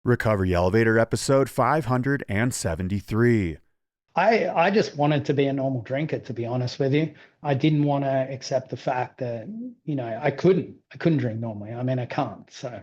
Recovery Elevator episode 573. I just wanted to be a normal drinker, to be honest with you. I didn't want to accept the fact that, I couldn't drink normally. I mean, I can't. So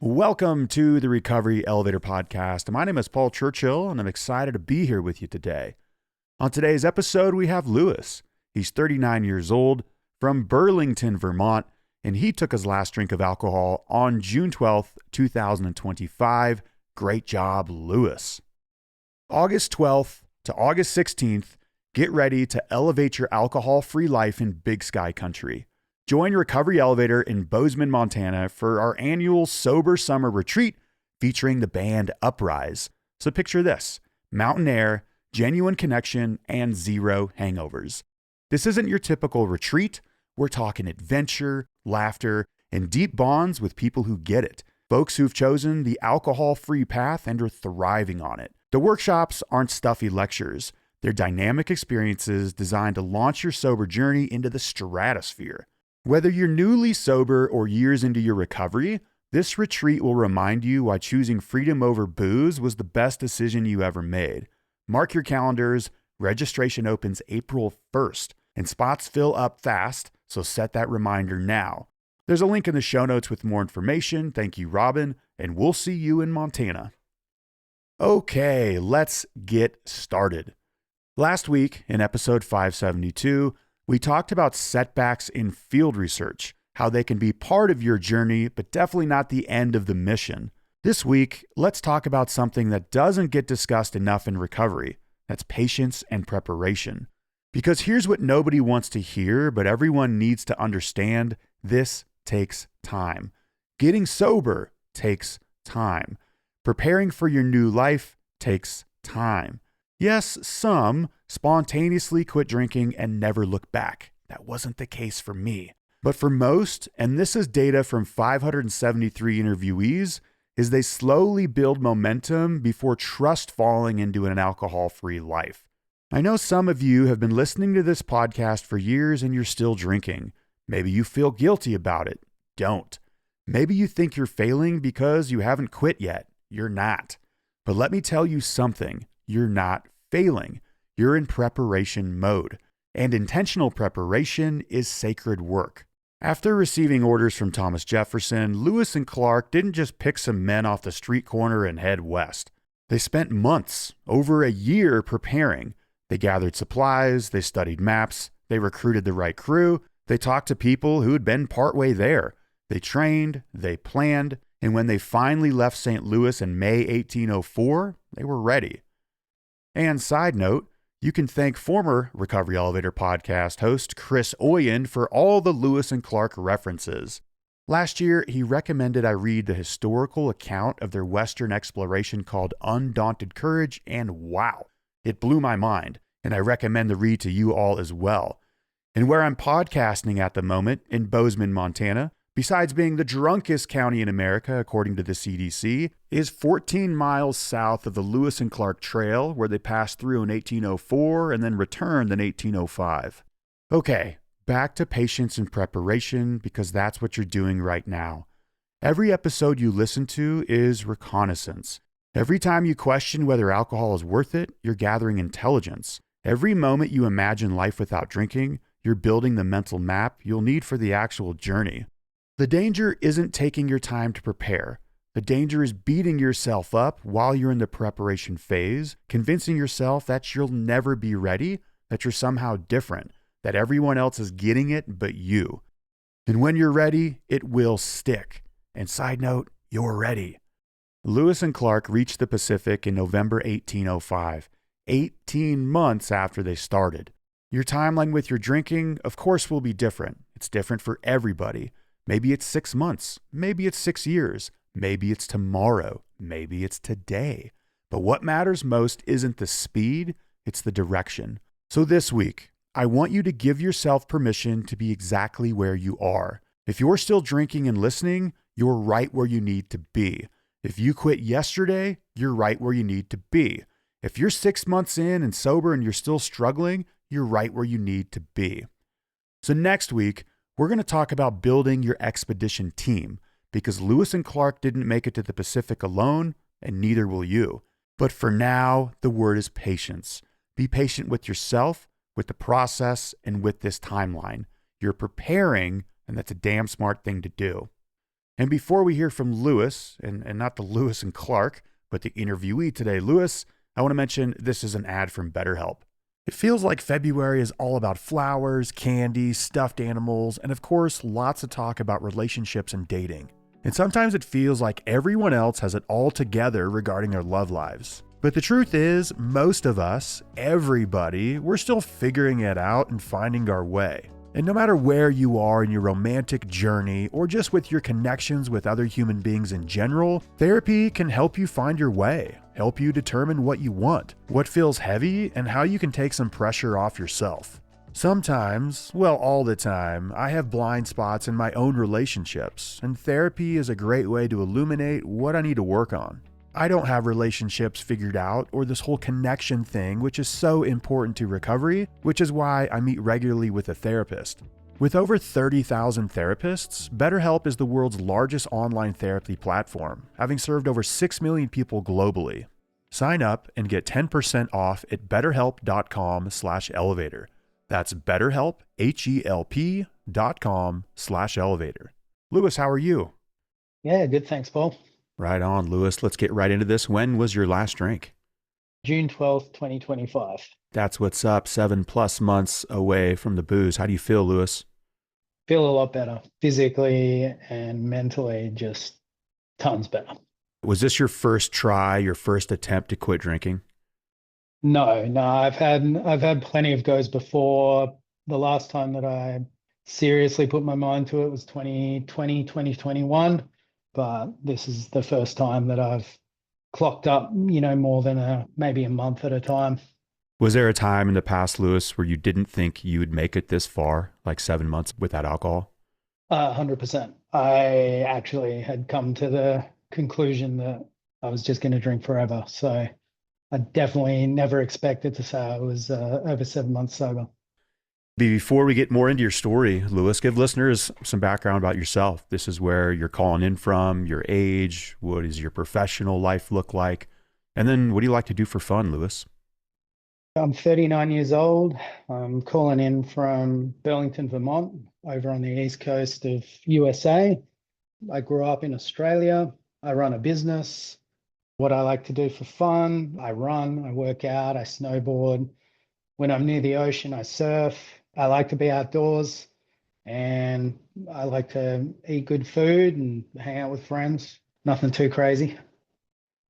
Welcome to the Recovery Elevator podcast. My name is Paul Churchill, and I'm excited to be here with you today. On today's episode, we have Lewis. He's 39 years old from Burlington, Vermont, and he took his last drink of alcohol on June 12th, 2025. Great job, Lewis. August 12th to August 16th, get ready to elevate your alcohol-free life in Big Sky Country. Join Recovery Elevator in Bozeman, Montana for our annual Sober Summer Retreat featuring the band Uprise. So picture this: mountain air, genuine connection, and zero hangovers. This isn't your typical retreat. We're talking adventure, laughter, and deep bonds with people who get it. Folks who've chosen the alcohol-free path and are thriving on it. The workshops aren't stuffy lectures. They're dynamic experiences designed to launch your sober journey into the stratosphere. Whether you're newly sober or years into your recovery, this retreat will remind you why choosing freedom over booze was the best decision you ever made. Mark your calendars. Registration opens April 1st, and spots fill up fast, so set that reminder now. There's a link in the show notes with more information. Thank you, Robin, and we'll see you in Montana. Okay, let's get started. Last week, in episode 572, we talked about setbacks in field research, how they can be part of your journey, but definitely not the end of the mission. This week, let's talk about something that doesn't get discussed enough in recovery. That's patience and preparation. Because here's what nobody wants to hear, but everyone needs to understand: this takes time. Getting sober takes time. Preparing for your new life takes time. Yes, some spontaneously quit drinking and never look back. That wasn't the case for me. But for most, and this is data from 573 interviewees, is they slowly build momentum before trust falling into an alcohol-free life. I know some of you have been listening to this podcast for years and you're still drinking. Maybe you feel guilty about it. Don't. Maybe you think you're failing because you haven't quit yet. You're not. But let me tell you something. You're not failing. You're in preparation mode. And intentional preparation is sacred work. After receiving orders from Thomas Jefferson, Lewis and Clark didn't just pick some men off the street corner and head west. They spent months, over a year, preparing. They gathered supplies, they studied maps, they recruited the right crew, they talked to people who had been partway there. They trained, they planned, and when they finally left St. Louis in May 1804, they were ready. And side note, you can thank former Recovery Elevator podcast host Chris Oyen for all the Lewis and Clark references. Last year, he recommended I read the historical account of their Western exploration called Undaunted Courage, and wow, it blew my mind, and I recommend the read to you all as well. And where I'm podcasting at the moment, in Bozeman, Montana, besides being the drunkest county in America, according to the CDC, is 14 miles south of the Lewis and Clark Trail, where they passed through in 1804 and then returned in 1805. Okay, back to patience and preparation, because that's what you're doing right now. Every episode you listen to is reconnaissance. Every time you question whether alcohol is worth it, you're gathering intelligence. Every moment you imagine life without drinking, you're building the mental map you'll need for the actual journey. The danger isn't taking your time to prepare. The danger is beating yourself up while you're in the preparation phase, convincing yourself that you'll never be ready, that you're somehow different, that everyone else is getting it but you. And when you're ready, it will stick. And side note, you're ready. Lewis and Clark reached the Pacific in November 1805, 18 months after they started. Your timeline with your drinking, of course, will be different. It's different for everybody. Maybe it's 6 months. Maybe it's 6 years. Maybe it's tomorrow. Maybe it's today. But what matters most isn't the speed, it's the direction. So this week, I want you to give yourself permission to be exactly where you are. If you're still drinking and listening, you're right where you need to be. If you quit yesterday, you're right where you need to be. If you're 6 months in and sober and you're still struggling, you're right where you need to be. So next week, we're going to talk about building your expedition team, because Lewis and Clark didn't make it to the Pacific alone, and neither will you. But for now, the word is patience. Be patient with yourself, with the process, and with this timeline. You're preparing, and that's a damn smart thing to do. And before we hear from Lewis, and not the Lewis and Clark, but the interviewee today, Lewis, I want to mention this is an ad from BetterHelp. It feels like February is all about flowers, candy, stuffed animals, and of course, lots of talk about relationships and dating. And sometimes it feels like everyone else has it all together regarding their love lives. But the truth is, most of us, everybody, we're still figuring it out and finding our way. And no matter where you are in your romantic journey or just with your connections with other human beings in general, therapy can help you find your way, help you determine what you want, what feels heavy, and how you can take some pressure off yourself. Sometimes, well, all the time, I have blind spots in my own relationships, and therapy is a great way to illuminate what I need to work on. I don't have relationships figured out or this whole connection thing, which is so important to recovery, which is why I meet regularly with a therapist. With over 30,000 therapists, BetterHelp is the world's largest online therapy platform, having served over 6 million people globally. Sign up and get 10% off at betterhelp.com/elevator. That's BetterHelp, HELP.com/elevator. Lewis, how are you? Yeah, good. Thanks, Paul. Right on, Lewis. Let's get right into this. When was your last drink? June 12th, 2025. That's what's up. 7+ months away from the booze. How do you feel, Lewis? Feel a lot better physically and mentally, just tons better. Was this your first try, your first attempt to quit drinking? No, I've had plenty of goes before. The last time that I seriously put my mind to it was 2020, 2021. But this is the first time that I've clocked up, more than maybe a month at a time. Was there a time in the past, Lewis, where you didn't think you would make it this far, like 7 months without alcohol? 100%. I actually had come to the conclusion that I was just going to drink forever. So I definitely never expected to say I was over 7 months sober. Before we get more into your story, Lewis, give listeners some background about yourself. This is where you're calling in from, your age, what does your professional life look like, and then what do you like to do for fun, Lewis? I'm 39 years old. I'm calling in from Burlington, Vermont, over on the east coast of USA. I grew up in Australia. I run a business. What I like to do for fun, I run, I work out, I snowboard. When I'm near the ocean, I surf. I like to be outdoors, and I like to eat good food and hang out with friends. Nothing too crazy.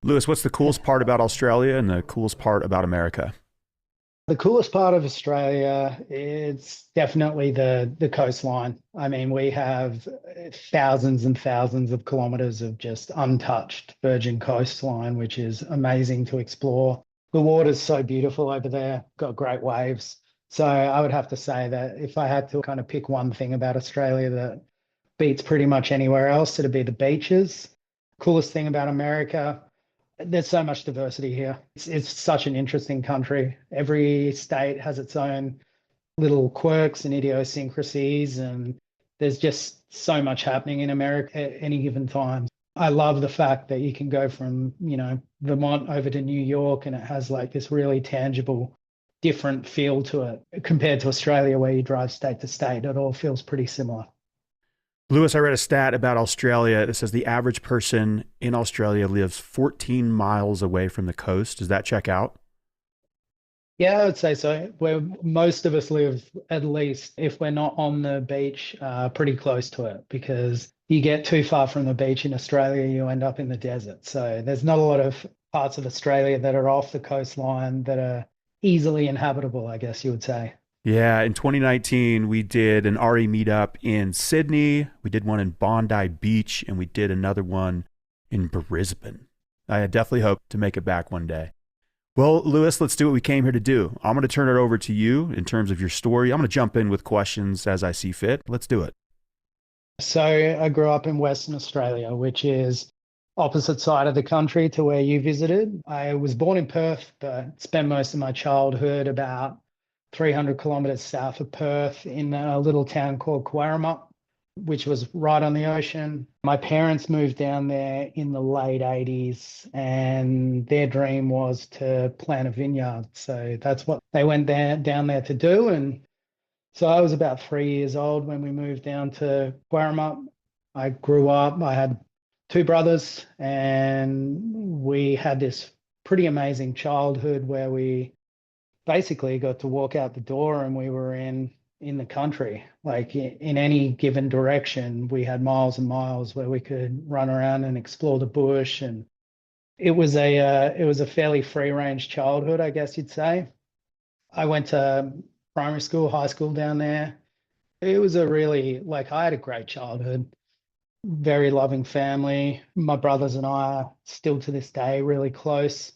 Lewis, what's the coolest part about Australia and the coolest part about America? The coolest part of Australia, it's definitely the coastline. I mean, we have thousands and thousands of kilometers of just untouched virgin coastline, which is amazing to explore. The water's so beautiful over there, got great waves. So I would have to say that if I had to kind of pick one thing about Australia that beats pretty much anywhere else, it'd be the beaches. Coolest thing about America, there's so much diversity here. It's such an interesting country. Every state has its own little quirks and idiosyncrasies, and there's just so much happening in America at any given time. I love the fact that you can go from, Vermont over to New York, and it has like this really tangible, different feel to it compared to Australia, where you drive state to state. It all feels pretty similar. Lewis, I read a stat about Australia that says the average person in Australia lives 14 miles away from the coast. Does that check out? Yeah, I would say so. Where most of us live, at least if we're not on the beach, pretty close to it, because you get too far from the beach in Australia, you end up in the desert. So there's not a lot of parts of Australia that are off the coastline that are easily inhabitable, I guess you would say. Yeah, in 2019, we did an RE meetup in Sydney. We did one in Bondi Beach, and we did another one in Brisbane. I definitely hope to make it back one day. Well, Lewis, let's do what we came here to do. I'm going to turn it over to you in terms of your story. I'm going to jump in with questions as I see fit. Let's do it. So I grew up in Western Australia, which is opposite side of the country to where you visited. I was born in Perth, but spent most of my childhood about 300 kilometers south of Perth in a little town called Quarramut, which was right on the ocean. My parents moved down there in the late 80s, and their dream was to plant a vineyard. So that's what they went there, down there to do. And so I was about 3 years old when we moved down to Quarramut. I grew up, I had two brothers, and we had this pretty amazing childhood where we basically got to walk out the door and we were in the country. Like in any given direction, we had miles and miles where we could run around and explore the bush. And it was a fairly free range childhood, I guess you'd say. I went to primary school, high school down there. It was a really, like, I had a great childhood, very loving family. My brothers and I are still to this day really close.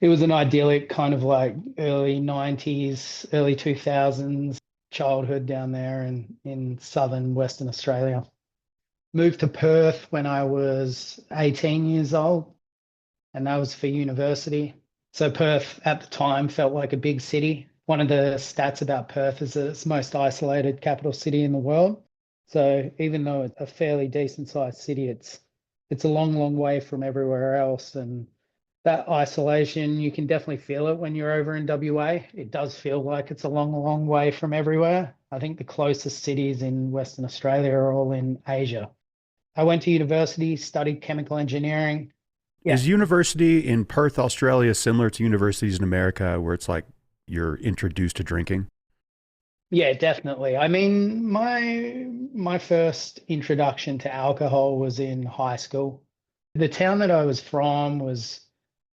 It was an idyllic kind of like early 90s, early 2000s childhood down there in southern Western Australia. Moved to Perth when I was 18 years old, and that was for university. So Perth at the time felt like a big city. One of the stats about Perth is that it's the most isolated capital city in the world. So even though it's a fairly decent sized city, it's a long, long way from everywhere else. And that isolation, you can definitely feel it when you're over in WA. It does feel like it's a long, long way from everywhere. I think the closest cities in Western Australia are all in Asia. I went to university, studied chemical engineering. Yeah, Is university in Perth, Australia, similar to universities in America where it's like you're introduced to drinking? yeah, definitely. I mean, my first introduction to alcohol was in high school. The town that I was from was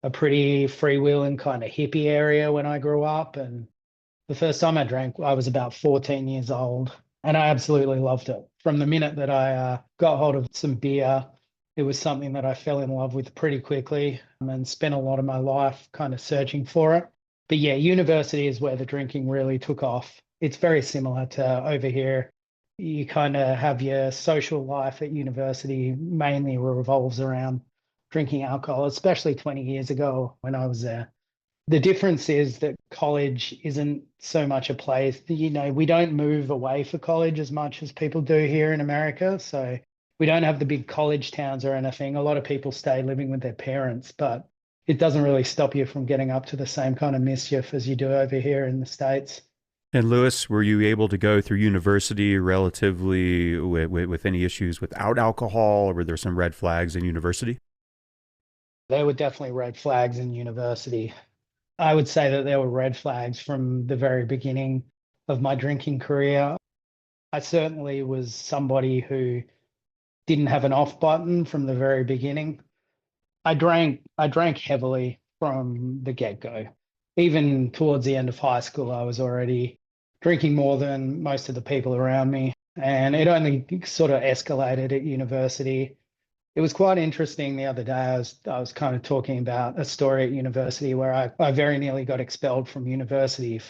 a pretty freewheeling kind of hippie area when I grew up. And the first time I drank, I was about 14 years old, and I absolutely loved it. From the minute that I got hold of some beer, it was something that I fell in love with pretty quickly and spent a lot of my life kind of searching for it. But yeah, university is where the drinking really took off. It's very similar to over here. You kind of have your social life at university mainly revolves around drinking alcohol, especially 20 years ago when I was there. The difference is that college isn't so much a place, we don't move away for college as much as people do here in America. So we don't have the big college towns or anything. A lot of people stay living with their parents, but it doesn't really stop you from getting up to the same kind of mischief as you do over here in the States. And Lewis, were you able to go through university relatively with any issues without alcohol, or were there some red flags in university? There were definitely red flags in university. I would say that there were red flags from the very beginning of my drinking career. I certainly was somebody who didn't have an off button from the very beginning. I drank heavily from the get-go. Even towards the end of high school, I was already drinking more than most of the people around me. And it only sort of escalated at university. It was quite interesting the other day. I was kind of talking about a story at university where I very nearly got expelled from university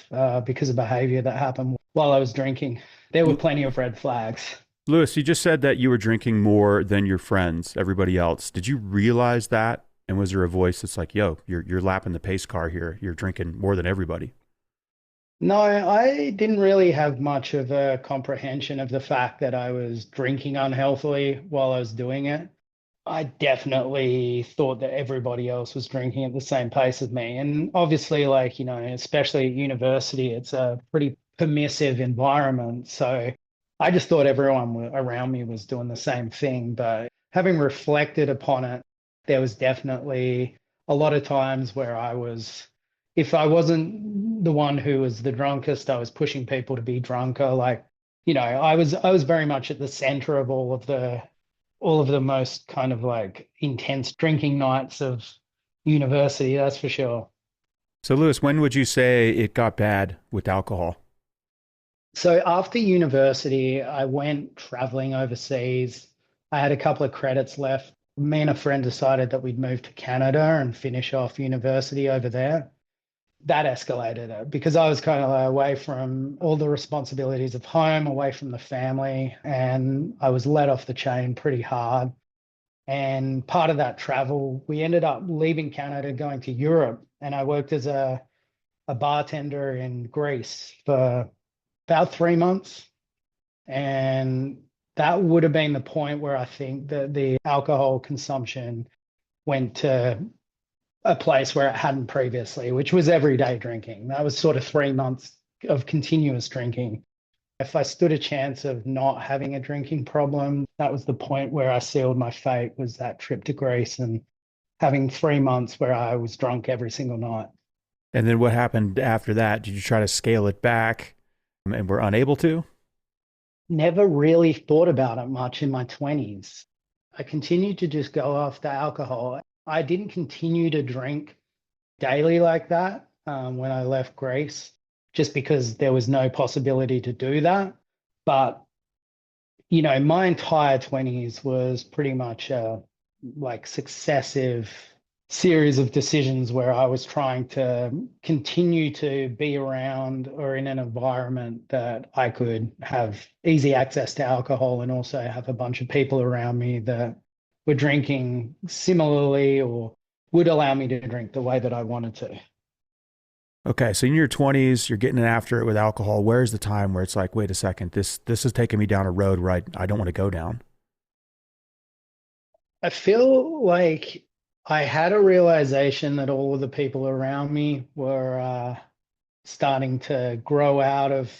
because of behavior that happened while I was drinking. There were plenty of red flags. Lewis, you just said that you were drinking more than your friends, everybody else. Did you realize that? And was there a voice that's like, yo, you're lapping the pace car here. You're drinking more than everybody. No, I didn't really have much of a comprehension of the fact that I was drinking unhealthily while I was doing it. I definitely thought that everybody else was drinking at the same pace as me. And obviously, like, especially at university, it's a pretty permissive environment. So I just thought everyone around me was doing the same thing. But having reflected upon it, there was definitely a lot of times where if I wasn't the one who was the drunkest, I was pushing people to be drunker. Like, I was very much at the center of all of the most kind of like intense drinking nights of university, that's for sure. So, Lewis, when would you say it got bad with alcohol? So after university, I went traveling overseas. I had a couple of credits left Me and a friend decided that we'd move to Canada and finish off university over there. That escalated it because I was kind of away from all the responsibilities of home, away from the family, and I was let off the chain pretty hard. And part of that travel, we ended up leaving Canada, going to Europe, and I worked as a bartender in Greece for about 3 months. And that would have been the point where I think that the alcohol consumption went to a place where it hadn't previously, which was everyday drinking. That was sort of 3 months of continuous drinking. If I stood a chance of not having a drinking problem, that was the point where I sealed my fate, was that trip to Greece and having 3 months where I was drunk every single night. And then what happened after that? Did you try to scale it back and were unable to? Never really thought about it much in my 20s. I continued to just go after alcohol. I didn't continue to drink daily like that when I left Greece, just because there was no possibility to do that. But, my entire 20s was pretty much like successive series of decisions where I was trying to continue to be around or in an environment that I could have easy access to alcohol and also have a bunch of people around me that were drinking similarly or would allow me to drink the way that I wanted to. Okay, so in your 20s, you're getting after it with alcohol. Where's the time where it's like, wait a second, this is taking me down a road where I don't want to go down? I feel like I had a realization that all of the people around me were starting to grow out of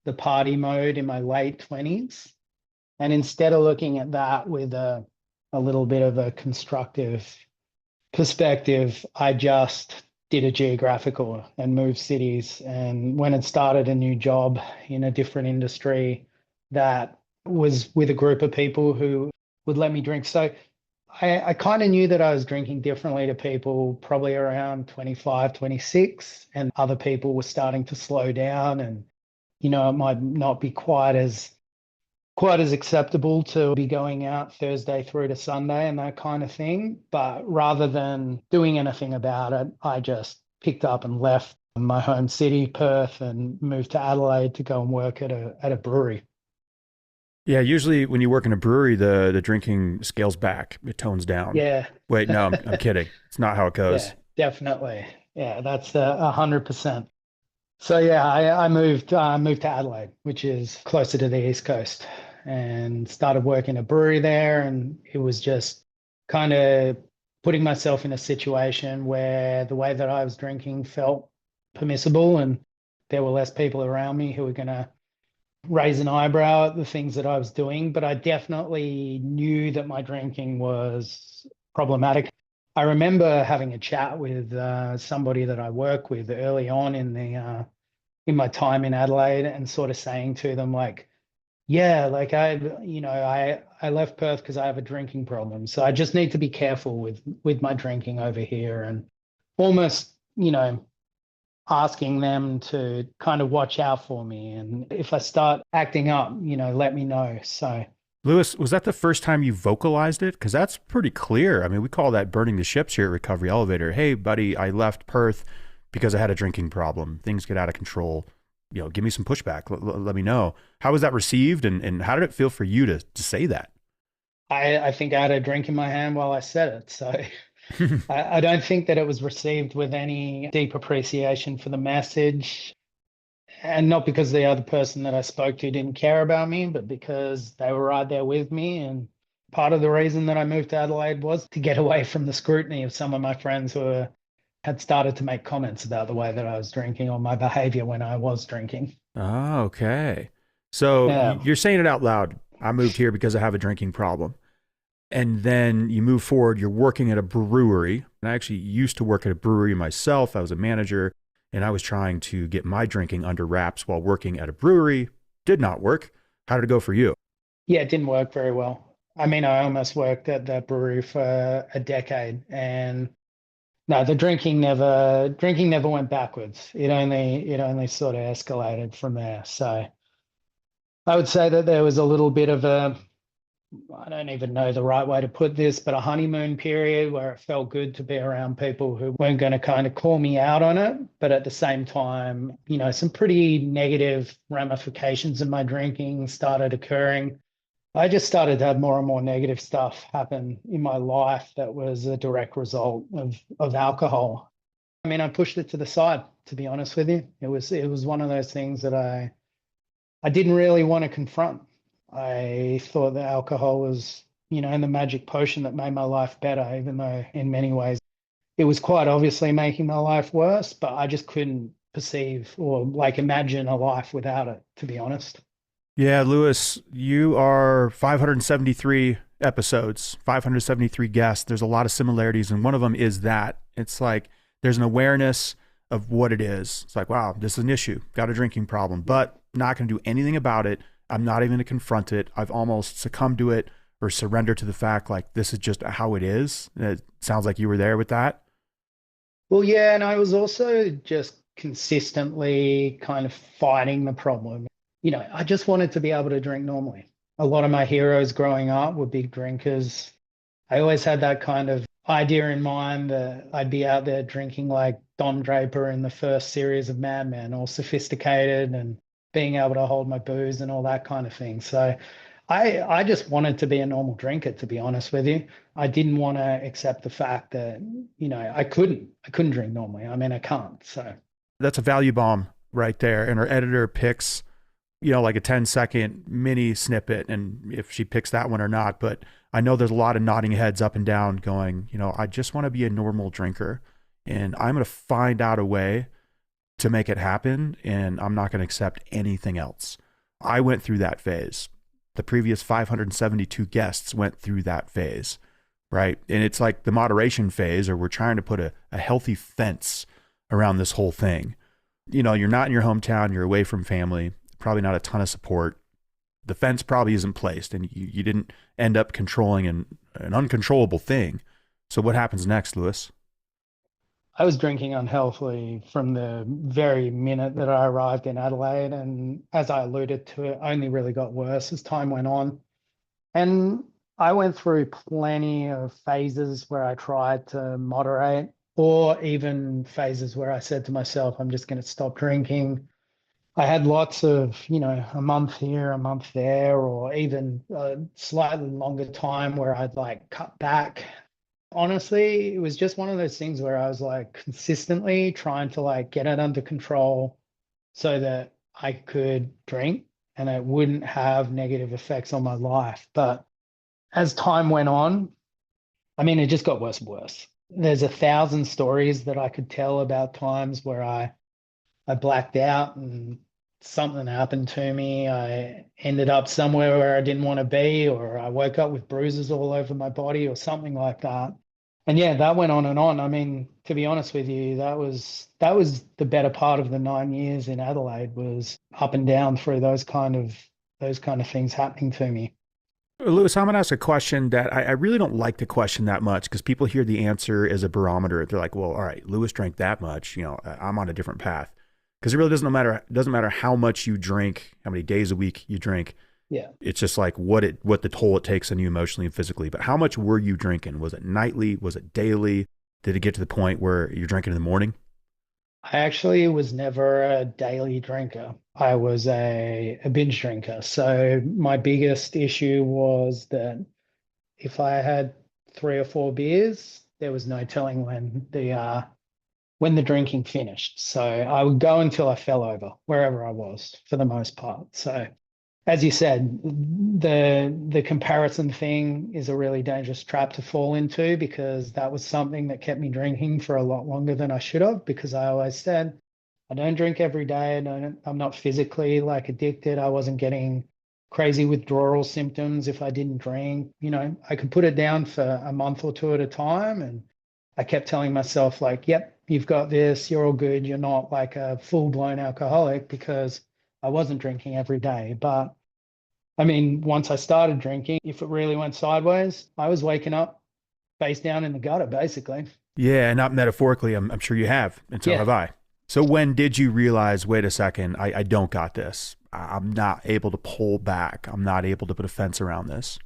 the party mode in my late 20s. And instead of looking at that with a little bit of a constructive perspective, I just did a geographical and moved cities and went and started a new job in a different industry that was with a group of people who would let me drink. So I kind of knew that I was drinking differently to people probably around 25, 26, and other people were starting to slow down and, it might not be quite as acceptable to be going out Thursday through to Sunday and that kind of thing. But rather than doing anything about it, I just picked up and left my home city, Perth, and moved to Adelaide to go and work at a brewery. Yeah, usually when you work in a brewery, the drinking scales back, it tones down. Yeah. Wait, no, I'm kidding. It's not how it Yeah, goes. definitely. Yeah, that's 100%. So yeah, I moved to Adelaide, which is closer to the East Coast, and started working a brewery there. And it was just kind of putting myself in a situation where the way that I was drinking felt permissible, and there were less people around me who were going to raise an eyebrow at the things that I was doing. But I definitely knew that my drinking was problematic. I remember having a chat with somebody that I work with early on in my time in Adelaide, and sort of saying to them like, yeah, like I left Perth because I have a drinking problem, so I just need to be careful with my drinking over here, and almost asking them to kind of watch out for me, and if I start acting up, let me know. So Lewis, was that the first time you vocalized it? Because that's pretty clear. I mean, we call that burning the ships here at Recovery Elevator. Hey, buddy, I left Perth because I had a drinking problem. Things get out of control. Give me some pushback. Let me know. How was that received, and how did it feel for you to say that? I think I had a drink in my hand while I said it. So I don't think that it was received with any deep appreciation for the message. And not because the other person that I spoke to didn't care about me, but because they were right there with me. And part of the reason that I moved to Adelaide was to get away from the scrutiny of some of my friends who had started to make comments about the way that I was drinking or my behavior when I was drinking. Oh, okay. So Yeah. you're saying it out loud. I moved here because I have a drinking problem. And then you move forward, you're working at a brewery. And I actually used to work at a brewery myself. I was a manager, and I was trying to get my drinking under wraps while working at a brewery. Did not work. How did it go for you? Yeah, it didn't work very well. I mean, I almost worked at that brewery for a decade, and no, the drinking never went backwards. It only sort of escalated from there. So I would say that there was a little bit of a I don't even know the right way to put this, but a honeymoon period where it felt good to be around people who weren't going to kind of call me out on it. But at the same time, some pretty negative ramifications of my drinking started occurring. I just started to have more and more negative stuff happen in my life that was a direct result of alcohol. I mean, I pushed it to the side, to be honest with you. It was one of those things that I didn't really want to confront. I thought that alcohol was, the magic potion that made my life better, even though in many ways it was quite obviously making my life worse, but I just couldn't perceive or like imagine a life without it, to be honest. Yeah, Lewis, you are 573 episodes, 573 guests. There's a lot of similarities, and one of them is that it's like there's an awareness of what it is. It's like, wow, this is an issue, got a drinking problem, but not going to do anything about it. I'm not even going to confront it. I've almost succumbed to it or surrendered to the fact like this is just how it is. It sounds like you were there with that. Well, yeah, and I was also just consistently kind of fighting the problem. I just wanted to be able to drink normally. A lot of my heroes growing up were big drinkers. I always had that kind of idea in mind that I'd be out there drinking like Don Draper in the first series of Mad Men, all sophisticated and being able to hold my booze and all that kind of thing. So I just wanted to be a normal drinker, to be honest with you. I didn't want to accept the fact that, I couldn't drink normally. I mean, I can't. So That's a value bomb right there. And our editor picks, like a 10-second mini snippet, and if she picks that one or not. But I know there's a lot of nodding heads up and down going, I just want to be a normal drinker, and I'm going to find out a way to make it happen, and I'm not going to accept anything else. I went through that phase. The previous 572 guests went through that phase, right? And it's like the moderation phase, or we're trying to put a healthy fence around this whole thing. You're not in your hometown, you're away from family, probably not a ton of support. The fence probably isn't placed, and you didn't end up controlling an uncontrollable thing. So what happens next, Lewis? I was drinking unhealthily from the very minute that I arrived in Adelaide. And as I alluded to, it only really got worse as time went on. And I went through plenty of phases where I tried to moderate, or even phases where I said to myself, I'm just going to stop drinking. I had lots of, a month here, a month there, or even a slightly longer time where I'd like cut back. Honestly, it was just one of those things where I was like consistently trying to like get it under control so that I could drink and it wouldn't have negative effects on my life. But as time went on, I mean, it just got worse and worse. There's 1,000 stories that I could tell about times where I blacked out and something happened to me. I ended up somewhere where I didn't want to be, or I woke up with bruises all over my body or something like that. And yeah, that went on and on. I mean, to be honest with you, that was the better part of the 9 years in Adelaide, was up and down through those kind of things happening to me. Lewis, I'm going to ask a question that I really don't like to question that much, because people hear the answer as a barometer. They're like, well, all right, Lewis drank that much. I'm on a different path. Because it really doesn't matter how much you drink, how many days a week you drink. Yeah. It's just like what the toll it takes on you emotionally and physically. But how much were you drinking? Was it nightly? Was it daily? Did it get to the point where you're drinking in the morning? I actually was never a daily drinker. I was a binge drinker. So my biggest issue was that if I had 3 or 4 beers, there was no telling when the drinking finished. So I would go until I fell over wherever I was for the most part. So as you said, the comparison thing is a really dangerous trap to fall into, because that was something that kept me drinking for a lot longer than I should have, because I always said, I don't drink every day. I'm not physically like addicted. I wasn't getting crazy withdrawal symptoms if I didn't drink. I could put it down for a month or two at a time. And I kept telling myself like, yep, you've got this, you're all good. You're not like a full-blown alcoholic, because I wasn't drinking every day. But I mean, once I started drinking, if it really went sideways, I was waking up face down in the gutter, basically. Yeah, not metaphorically. I'm sure you have, and so Yeah. have I. So when did you realize, wait a second, I don't got this. I'm not able to pull back. I'm not able to put a fence around this.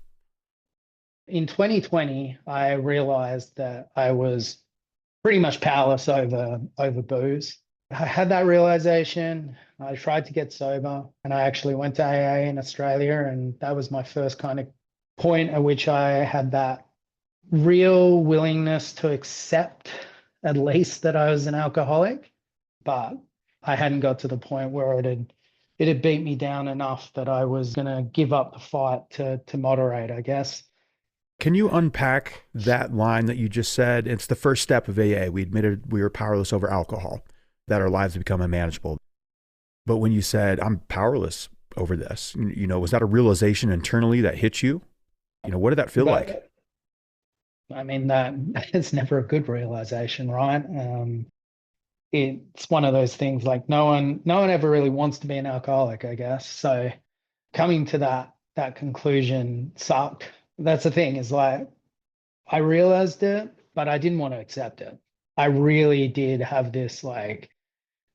In 2020, I realized that I was pretty much powerless over booze. I had that realization. I tried to get sober, and I actually went to AA in Australia, and that was my first kind of point at which I had that real willingness to accept at least that I was an alcoholic, but I hadn't got to the point where it had beat me down enough that I was going to give up the fight to moderate, I guess. Can you unpack that line that you just said? It's the first step of AA. We admitted we were powerless over alcohol, that our lives had become unmanageable. But when you said, I'm powerless over this, was that a realization internally that hit you? What did that feel like? I mean, that it's never a good realization, right? It's one of those things like no one ever really wants to be an alcoholic, I guess. So coming to that conclusion sucked. That's the thing, is like I realized it, but I didn't want to accept it. I really did have this like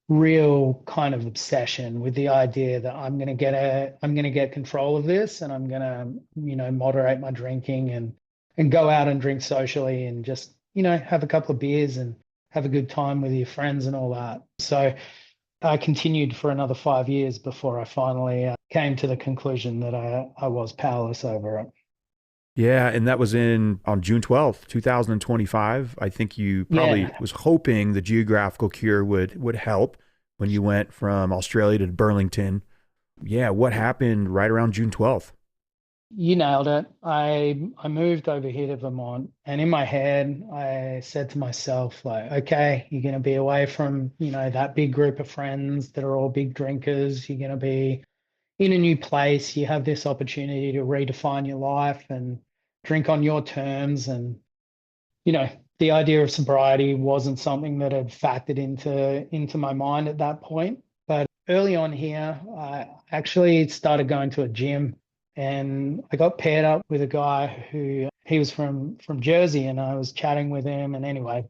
real kind of obsession with the idea that I'm going to get control of this, and I'm going to, moderate my drinking and go out and drink socially and just, have a couple of beers and have a good time with your friends and all that. So I continued for another 5 years before I finally came to the conclusion that I was powerless over it. Yeah, and that was on June 12th, 2025. I think you probably was hoping the geographical cure would help when you went from Australia to Burlington. Yeah, what happened right around June 12th? You nailed it. I moved over here to Vermont, and in my head, I said to myself, like, okay, you're going to be away from, that big group of friends that are all big drinkers. You're going to be in a new place. You have this opportunity to redefine your life and drink on your terms. And, the idea of sobriety wasn't something that had factored into my mind at that point. But early on here, I actually started going to a gym, and I got paired up with a guy who he was from Jersey, and I was chatting with him. And anyway,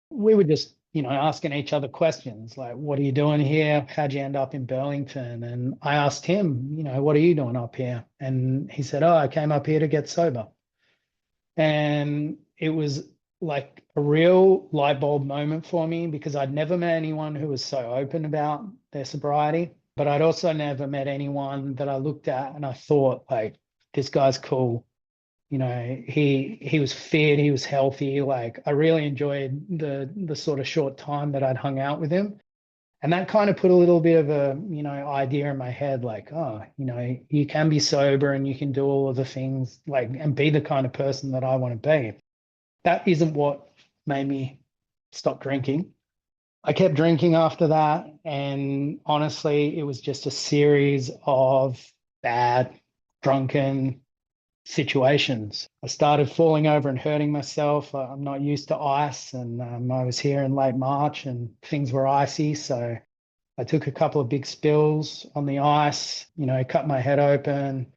we were just, asking each other questions like, what are you doing here? How'd you end up in Burlington? And I asked him, what are you doing up here? And he said, oh, I came up here to get sober. And it was like a real light bulb moment for me, because I'd never met anyone who was so open about their sobriety, but I'd also never met anyone that I looked at and I thought, like, this guy's cool. He was fit, he was healthy. Like, I really enjoyed the sort of short time that I'd hung out with him. And that kind of put a little bit of a, idea in my head, like, oh, you can be sober and you can do all of the things, like, and be the kind of person that I want to be. That isn't what made me stop drinking. I kept drinking after that. And honestly, it was just a series of bad, drunken situations. I started falling over and hurting myself. I'm not used to ice, and I was here in late March and things were icy. So I took a couple of big spills on the ice, cut my head open,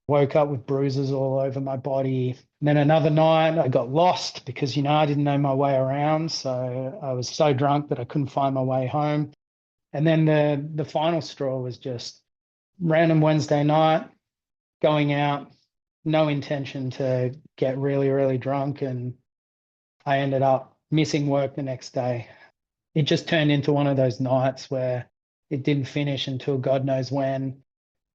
woke up with bruises all over my body. And then another night I got lost because, I didn't know my way around. So I was so drunk that I couldn't find my way home. And then the final straw was just random Wednesday night, going out, no intention to get really, really drunk. And I ended up missing work the next day. It just turned into one of those nights where it didn't finish until God knows when.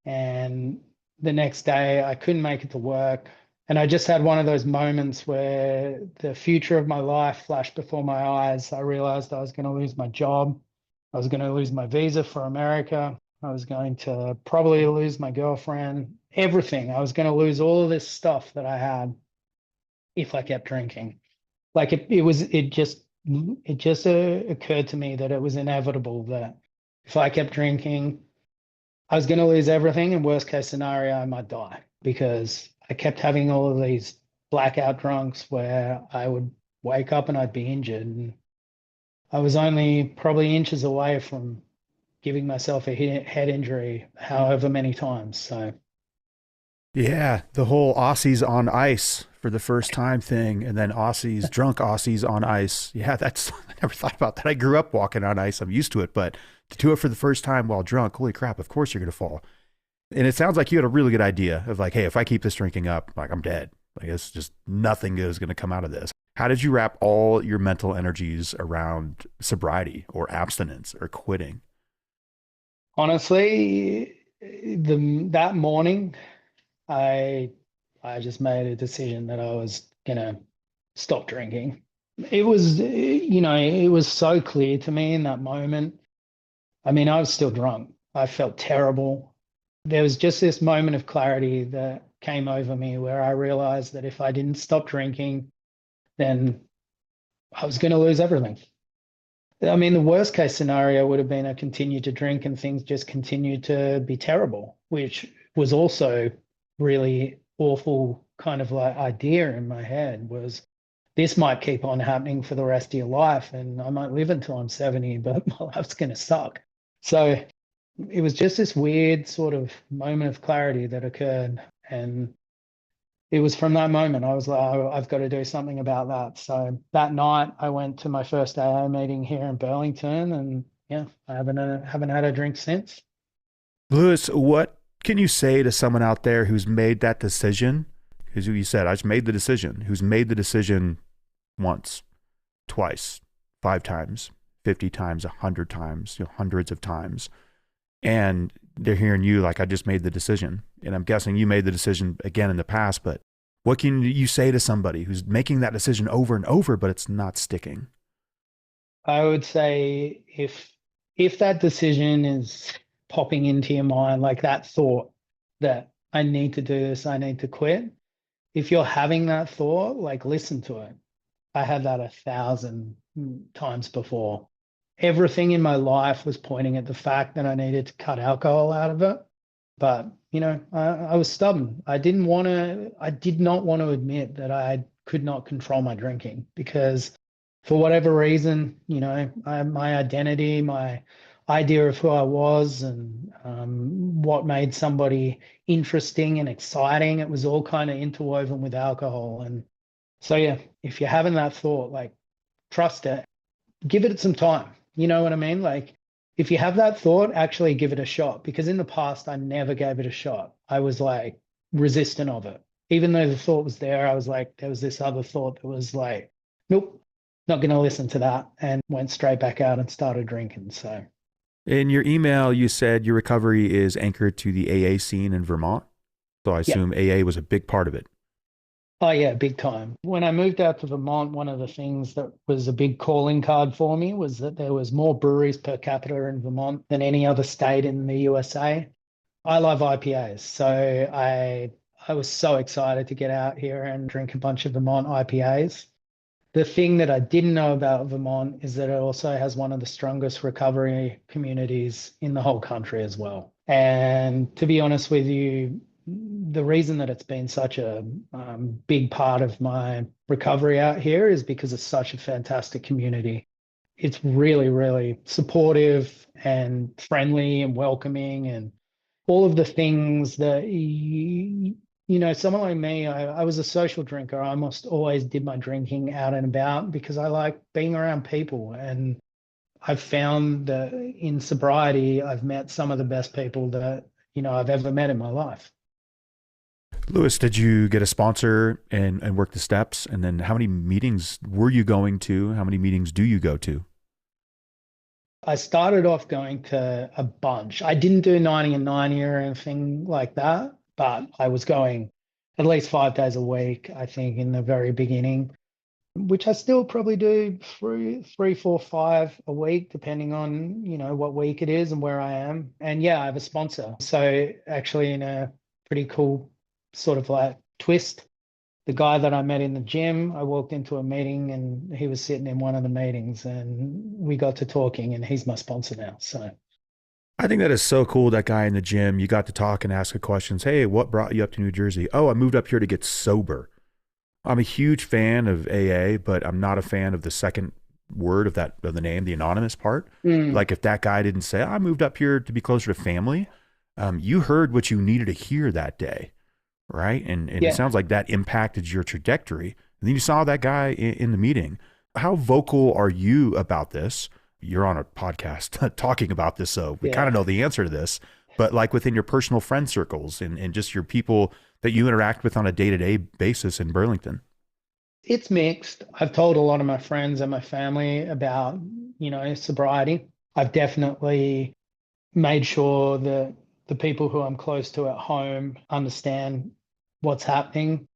And the next day I couldn't make it to work. And I just had one of those moments where the future of my life flashed before my eyes. I realized I was going to lose my job. I was going to lose my visa for America. I was going to probably lose my girlfriend, everything. I was going to lose all of this stuff that I had if I kept drinking. Like it just occurred to me that it was inevitable that if I kept drinking, I was going to lose everything. And worst case scenario, I might die, because I kept having all of these blackout drunks where I would wake up and I'd be injured. And I was only probably inches away from giving myself a head injury however many times. So yeah, the whole Aussies on ice for the first time thing, and then drunk Aussies on ice. Yeah, I never thought about that. I grew up walking on ice. I'm used to it, but to do it for the first time while drunk, holy crap, of course you're going to fall. And it sounds like you had a really good idea of like, hey, if I keep this drinking up, like, I'm dead. Like it's just nothing good is going to come out of this. How did you wrap all your mental energies around sobriety or abstinence or quitting? Honestly, that morning, I I just made a decision that I was gonna stop drinking. It was, it was so clear to me in that moment. I mean, I was still drunk. I felt terrible. There was just this moment of clarity that came over me where I realized that if I didn't stop drinking, then I was going to lose everything. I mean, the worst case scenario would have been I continued to drink and things just continued to be terrible, which was also really awful kind of like idea in my head was this might keep on happening for the rest of your life and I might live until I'm 70, but my life's going to suck. So it was just this weird sort of moment of clarity that occurred. And it was from that moment I was like, oh, I've got to do something about that. So that night I went to my first AA meeting here in Burlington, and yeah, I haven't had a drink since. Lewis, what can you say to someone out there who's made that decision? Because you said, I just made the decision, who's made the decision once, twice, 5 times, 50 times, 100 times, hundreds of times. And they're hearing you like, I just made the decision. And I'm guessing you made the decision again in the past, but what can you say to somebody who's making that decision over and over, but it's not sticking? I would say if that decision is popping into your mind, like that thought that I need to do this, I need to quit. If you're having that thought, like listen to it. I had that 1,000 times before. Everything in my life was pointing at the fact that I needed to cut alcohol out of it. But, I was stubborn. I did not want to admit that I could not control my drinking because for whatever reason, my identity, my idea of who I was and what made somebody interesting and exciting, it was all kind of interwoven with alcohol. And so, yeah, if you're having that thought, like trust it, give it some time. You know what I mean? Like if you have that thought, actually give it a shot. Because in the past, I never gave it a shot. I was like resistant of it. Even though the thought was there, I was like, there was this other thought that was like, nope, not going to listen to that, and went straight back out and started drinking. So In your email, you said your recovery is anchored to the AA scene in Vermont. So I yeah. assume AA was a big part of it. Oh, yeah, big time. When I moved out to Vermont, one of the things that was a big calling card for me was that there was more breweries per capita in Vermont than any other state in the USA. I love IPAs, so I was so excited to get out here and drink a bunch of Vermont IPAs. The thing that I didn't know about Vermont is that it also has one of the strongest recovery communities in the whole country as well. And to be honest with you, the reason that it's been such a big part of my recovery out here is because it's such a fantastic community. It's really, really supportive and friendly and welcoming and all of the things that, someone like me, I was a social drinker. I almost always did my drinking out and about because I like being around people. And I've found that in sobriety, I've met some of the best people that, I've ever met in my life. Lewis, did you get a sponsor and work the steps? And then how many meetings were you going to? How many meetings do you go to? I started off going to a bunch. I didn't do 90 and 90 or anything like that, but I was going at least 5 days a week, I think, in the very beginning, which I still probably do three, 4, 5 a week, depending on, what week it is and where I am. And yeah, I have a sponsor. So actually in a pretty cool sort of like twist, the guy that I met in the gym, I walked into a meeting and he was sitting in one of the meetings and we got to talking and he's my sponsor now. So I think that is so cool. That guy in the gym, you got to talk and ask the questions. Hey, what brought you up to New Jersey? Oh, I moved up here to get sober. I'm a huge fan of AA, but I'm not a fan of the second word of the name, the anonymous part. Like if that guy didn't say, I moved up here to be closer to family, you heard what you needed to hear that day. Right. And yeah. It sounds like that impacted your trajectory. And then you saw that guy in the meeting. How vocal are you about this? You're on a podcast talking about this, so we kind of know the answer to this. But like within your personal friend circles and just your people that you interact with on a day-to-day basis in Burlington? It's mixed. I've told a lot of my friends and my family about, sobriety. I've definitely made sure that the people who I'm close to at home understand what's happening.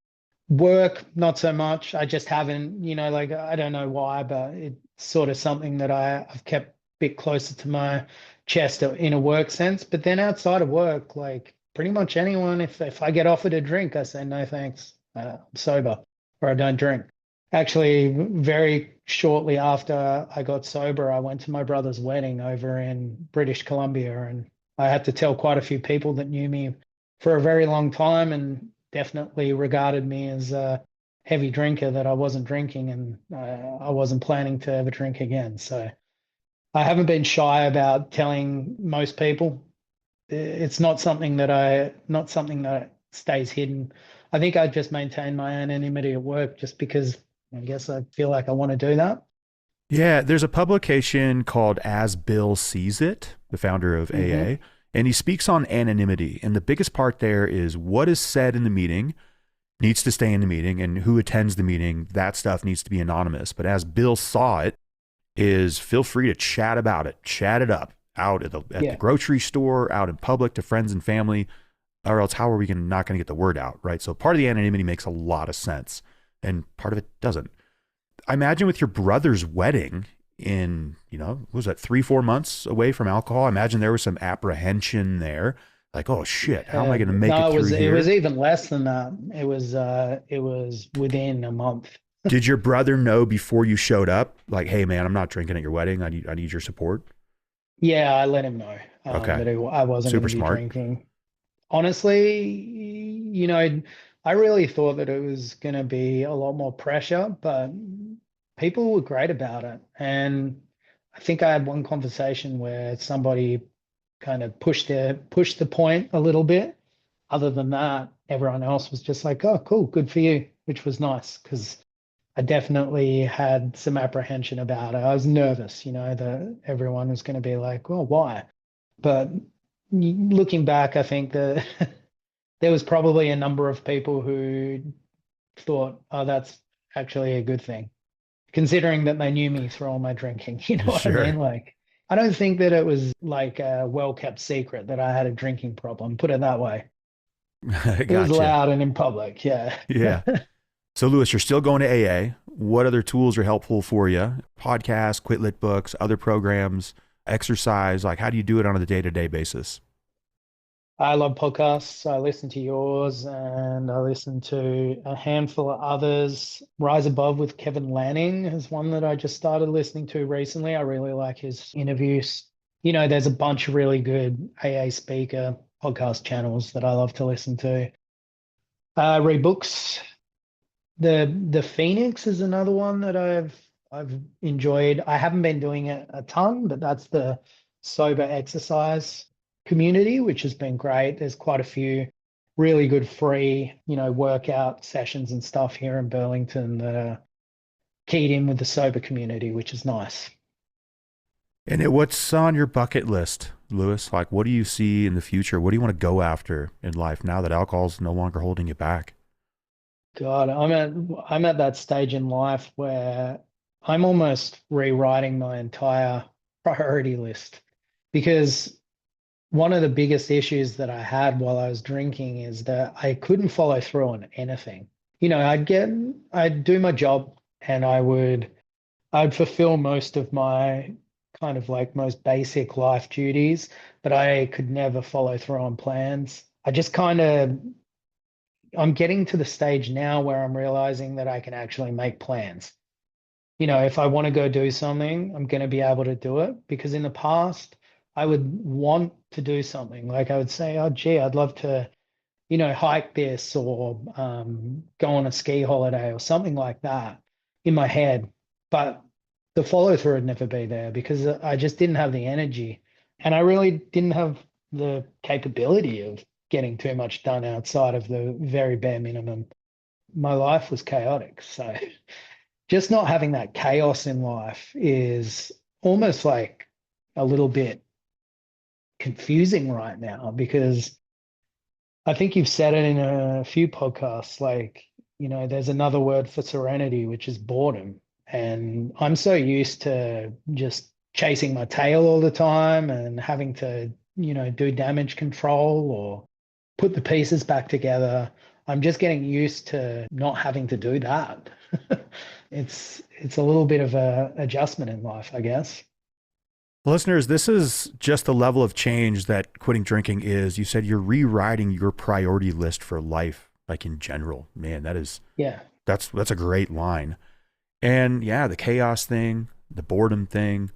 Work, not so much. I just haven't, like, I don't know why, but it's sort of something that I've kept a bit closer to my chest in a work sense. But then outside of work, like pretty much anyone, if I get offered a drink, I say no thanks. I'm sober, or I don't drink. Actually, very shortly after I got sober, I went to my brother's wedding over in British Columbia, and I had to tell quite a few people that knew me for a very long time and definitely regarded me as a heavy drinker that I wasn't drinking, and I wasn't planning to ever drink again. So I haven't been shy about telling most people. It's not something that stays hidden. I think I just maintain my anonymity at work just because I guess I feel like I want to do that. Yeah, there's a publication called As Bill Sees It, the founder of Hmm. AA, and he speaks on anonymity. And the biggest part there is what is said in the meeting needs to stay in the meeting, and who attends the meeting, that stuff needs to be anonymous. But as Bill saw it, is feel free to chat about it, chat it up out at the Yeah. grocery store, out in public to friends and family, or else how are we not going to get the word out, right? So part of the anonymity makes a lot of sense, and part of it doesn't. I imagine with your brother's wedding in, what was that, 3-4 months away from alcohol? I imagine there was some apprehension there. Like, oh shit, how am I going to make it No, through it was here? even less than that. It was within a month. Did your brother know before you showed up? Like, hey man, I'm not drinking at your wedding. I need your support. Yeah, I let him know Okay. I wasn't going Super to be smart. drinking. Honestly, I really thought that it was going to be a lot more pressure, but people were great about it. And I think I had one conversation where somebody kind of pushed the point a little bit. Other than that, everyone else was just like, "Oh, cool, good for you," which was nice because I definitely had some apprehension about it. I was nervous, that everyone was going to be like, "Well, why?" But looking back, I think that there was probably a number of people who thought, "Oh, that's actually a good thing," considering that they knew me through all my drinking. You know what I mean? Sure. Like, I don't think that it was like a well-kept secret that I had a drinking problem, put it that way. It was Gotcha. loud and in public. Yeah. Yeah. So, Lewis, you're still going to AA. What other tools are helpful for you? Podcasts, quit lit books, other programs, exercise. Like, how do you do it on a day to day basis? I love podcasts. I listen to yours and I listen to a handful of others. Rise Above with Kevin Lanning is one that I just started listening to recently. I really like his interviews. There's a bunch of really good AA speaker podcast channels that I love to listen to. Read books. The Phoenix is another one that I've enjoyed. I haven't been doing it a ton, but that's the sober exercise community, which has been great. There's quite a few really good free, workout sessions and stuff here in Burlington that are keyed in with the sober community, which is nice. And what's on your bucket list, Lewis? Like, what do you see in the future? What do you want to go after in life now that alcohol's no longer holding you back? God, I'm at that stage in life where I'm almost rewriting my entire priority list because one of the biggest issues that I had while I was drinking is that I couldn't follow through on anything. I'd do my job and I'd fulfill most of my kind of like most basic life duties, but I could never follow through on plans. I'm getting to the stage now where I'm realizing that I can actually make plans. If I want to go do something, I'm going to be able to do it because in the past, I would want to do something. Like I would say, oh, gee, I'd love to, hike this or go on a ski holiday or something like that in my head. But the follow through would never be there because I just didn't have the energy. And I really didn't have the capability of getting too much done outside of the very bare minimum. My life was chaotic. So just not having that chaos in life is almost like a little bit confusing right now because I think you've said it in a few podcasts, like, there's another word for serenity, which is boredom. And I'm so used to just chasing my tail all the time and having to, do damage control or put the pieces back together. I'm just getting used to not having to do that. It's a little bit of a adjustment in life, I guess. Listeners, this is just the level of change that quitting drinking is. You said you're rewriting your priority list for life, like in general. Man, Yeah. that's a great line. And yeah, the chaos thing, the boredom thing,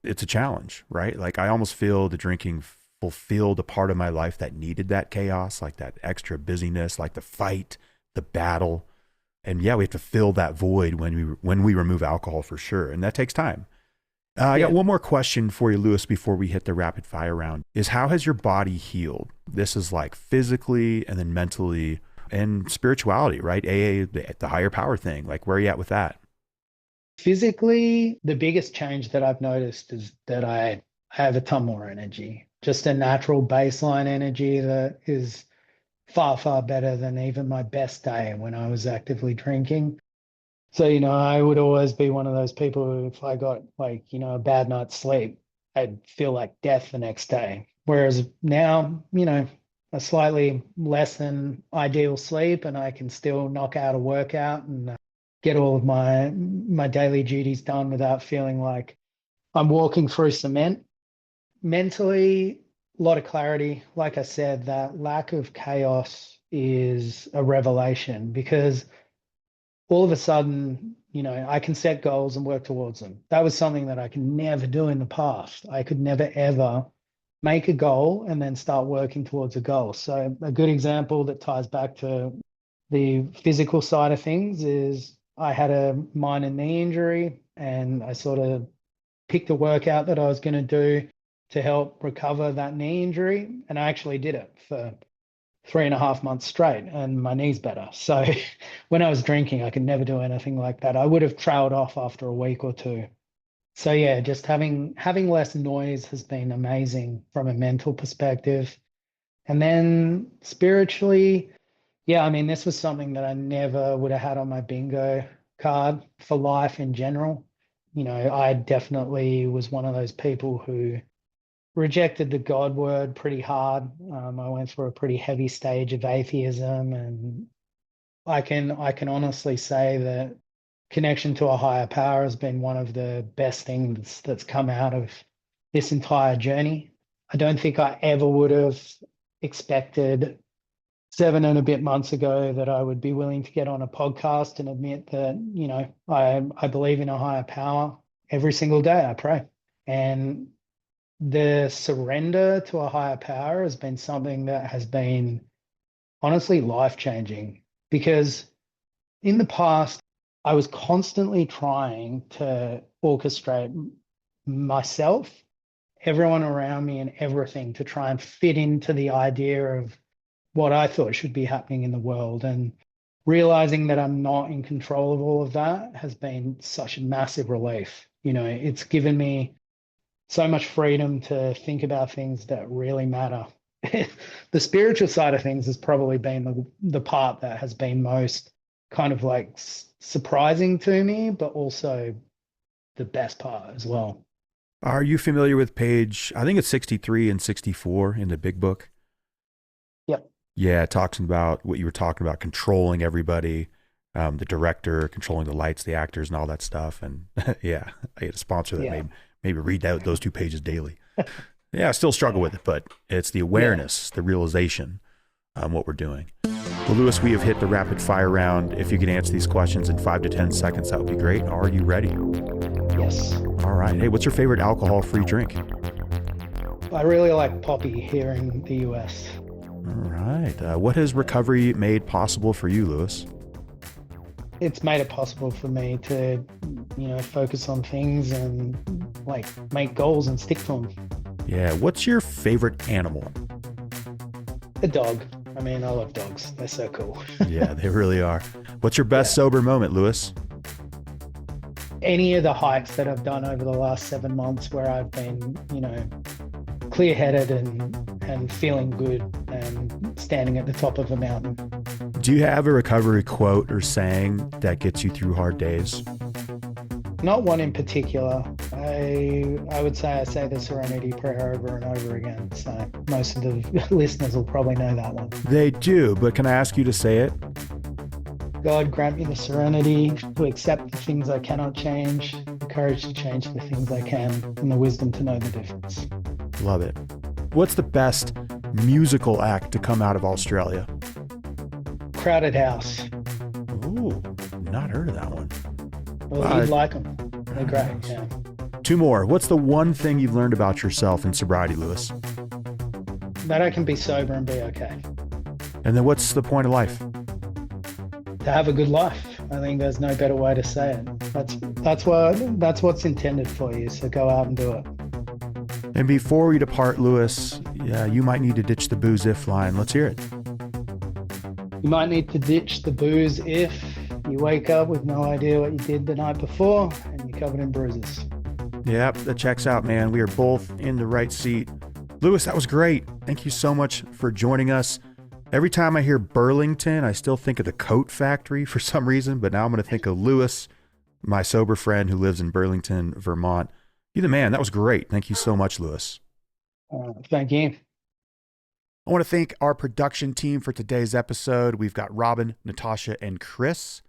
it's a challenge, right? Like I almost feel the drinking fulfilled a part of my life that needed that chaos, like that extra busyness, like the fight, the battle. And yeah, we have to fill that void when we remove alcohol for sure. And that takes time. I got one more question for you, Lewis, before we hit the rapid fire round, is how has your body healed? This is like physically and then mentally and spirituality, right? AA, the higher power thing. Like where are you at with that? Physically, the biggest change that I've noticed is that I have a ton more energy, just a natural baseline energy that is far, far better than even my best day when I was actively drinking. So, I would always be one of those people who, if I got like, a bad night's sleep, I'd feel like death the next day. Whereas now, a slightly less than ideal sleep and I can still knock out a workout and get all of my daily duties done without feeling like I'm walking through cement. Mentally, a lot of clarity. Like I said, that lack of chaos is a revelation because all of a sudden, I can set goals and work towards them. That was something that I could never do in the past. I could never, ever make a goal and then start working towards a goal. So a good example that ties back to the physical side of things is I had a minor knee injury and I sort of picked a workout that I was going to do to help recover that knee injury. And I actually did it for 3.5 months straight and my knee's better. So when I was drinking, I could never do anything like that. I would have trailed off after a week or two. So yeah, just having less noise has been amazing from a mental perspective. And then spiritually, yeah, I mean, this was something that I never would have had on my bingo card for life in general. I definitely was one of those people who rejected the God word pretty hard. I went through a pretty heavy stage of atheism, and I can honestly say that connection to a higher power has been one of the best things that's come out of this entire journey. I don't think I ever would have expected 7 and a bit months ago that I would be willing to get on a podcast and admit that, I believe in a higher power. Every single day I pray. And the surrender to a higher power has been something that has been honestly life-changing because in the past, I was constantly trying to orchestrate myself, everyone around me, and everything to try and fit into the idea of what I thought should be happening in the world. And realizing that I'm not in control of all of that has been such a massive relief. It's given me so much freedom to think about things that really matter. The spiritual side of things has probably been the part that has been most kind of like surprising to me, but also the best part as well. Are you familiar with page, I think it's 63 and 64 in the big book? Yep. Yeah, it talks about what you were talking about, controlling everybody, the director, controlling the lights, the actors, and all that stuff. And yeah, I had a sponsor that made maybe read out those 2 pages daily. Yeah, I still struggle with it, but it's the awareness, the realization, what we're doing. Well, Lewis, we have hit the rapid fire round. If you could answer these questions in 5 to 10 seconds, that would be great. Are you ready? Yes. All right. Hey, what's your favorite alcohol-free drink? I really like Poppy here in the US. All right. What has recovery made possible for you, Lewis? It's made it possible for me to, focus on things and like make goals and stick to them. Yeah. What's your favorite animal? A dog. I mean, I love dogs. They're so cool. Yeah, they really are. What's your best sober moment, Lewis? Any of the hikes that I've done over the last 7 months where I've been, clear-headed and feeling good and standing at the top of a mountain. Do you have a recovery quote or saying that gets you through hard days? Not one in particular. I would say I say the Serenity Prayer over and over again. So most of the listeners will probably know that one. They do, but can I ask you to say it? God grant me the serenity to accept the things I cannot change, the courage to change the things I can, and the wisdom to know the difference. Love it. What's the best musical act to come out of Australia? Crowded House. Ooh, not heard of that one. Well, you'd like them. They're great, yeah. Two more. What's the one thing you've learned about yourself in sobriety, Lewis? That I can be sober and be okay. And then what's the point of life? To have a good life. I think there's no better way to say it. That's what's intended for you. So go out and do it. And before we depart, Lewis, you might need to ditch the booze if line. Let's hear it. You might need to ditch the booze if you wake up with no idea what you did the night before and you're covered in bruises. Yep, that checks out, man. We are both in the right seat. Lewis, that was great. Thank you so much for joining us. Every time I hear Burlington, I still think of the coat factory for some reason, but now I'm going to think of Lewis, my sober friend who lives in Burlington, Vermont. You're the man. That was great. Thank you so much, Lewis. Thank you. I want to thank our production team for today's episode. We've got Robin, Natasha, and Chris.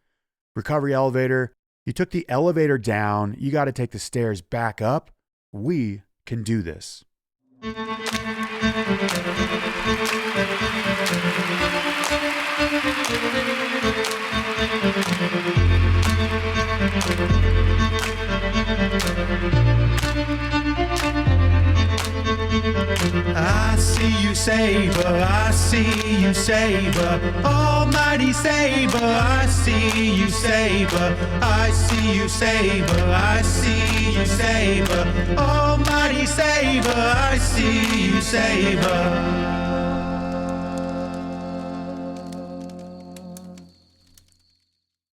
Recovery Elevator. You took the elevator down. You got to take the stairs back up. We can do this. I see you, Saber, I see you, Saber, almighty Saber, I see you, Saber, I see you, Saber, I see you, Saber, almighty Saber, I see you, Saber.